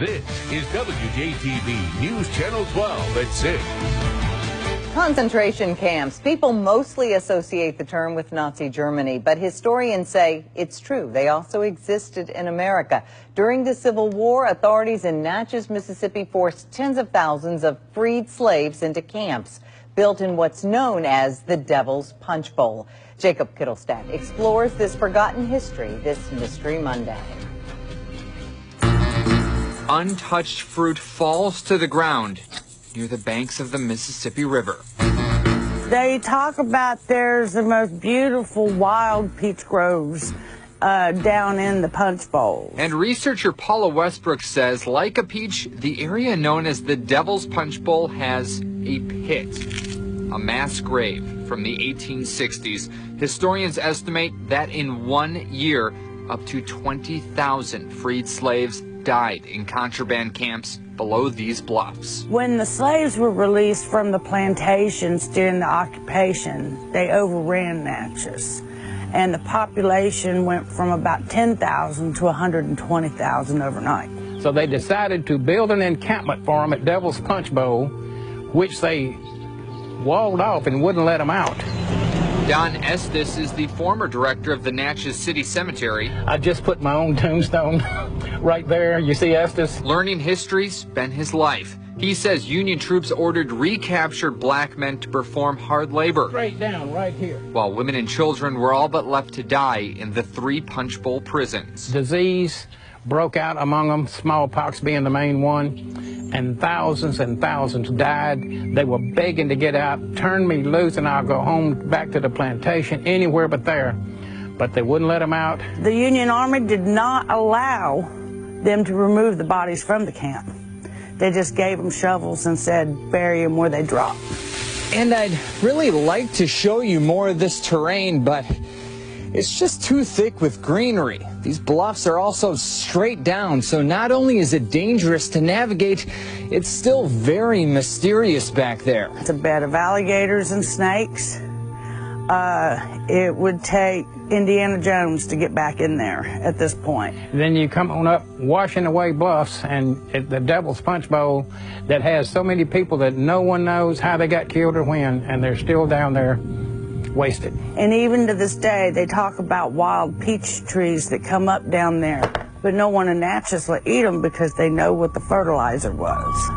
This is WJTV News Channel 12 at 6. Concentration camps. People mostly associate the term with Nazi Germany, but historians say it's true. They also existed in America. During the Civil War, authorities in Natchez, Mississippi forced tens of thousands of freed slaves into camps built in what's known as the Devil's Punch Bowl. Jacob Kittelstadt explores this forgotten history this Mystery Monday. Untouched fruit falls to the ground near the banks of the Mississippi River. They talk about there's the most beautiful wild peach groves down in the Punch Bowl. And researcher Paula Westbrook says, like a peach, the area known as the Devil's Punch Bowl has a pit, a mass grave from the 1860s. Historians estimate that in 1 year, up to 20,000 freed slaves died in contraband camps below these bluffs. When the slaves were released from the plantations during the occupation, they overran Natchez, and the population went from about 10,000 to 120,000 overnight. So they decided to build an encampment for them at Devil's Punch Bowl, which they walled off and wouldn't let them out. Don Estes is the former director of the Natchez City Cemetery. I just put my own tombstone right there. You see Estes? Learning history's been his life. He says Union troops ordered recaptured black men to perform hard labor. Straight down right here. While women and children were all but left to die in the 3 Punch Bowl prisons. Disease broke out among them, smallpox being the main one, and thousands died. They were begging to get out. Turn me loose and I'll go home back to the plantation, anywhere but there. But they wouldn't let them out. The Union Army did not allow them to remove the bodies from the camp. They just gave them shovels and said bury them where they drop. And I'd really like to show you more of this terrain, but it's just too thick with greenery. These bluffs are also straight down, so not only is it dangerous to navigate, it's still very mysterious back there. It's a bed of alligators and snakes. It would take Indiana Jones to get back in there at this point. Then you come on up washing away bluffs, and at the Devil's Punch Bowl that has so many people that no one knows how they got killed or when, and they're still down there wasted. And even to this day, they talk about wild peach trees that come up down there, but no one in Natchez will eat them because they know what the fertilizer was.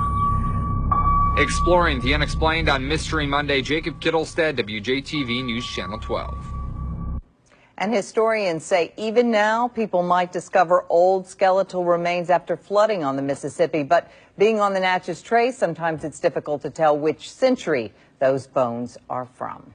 Exploring the unexplained on Mystery Monday, Jacob Kittelstead, WJTV News Channel 12. And historians say even now people might discover old skeletal remains after flooding on the Mississippi. But being on the Natchez Trace, sometimes it's difficult to tell which century those bones are from.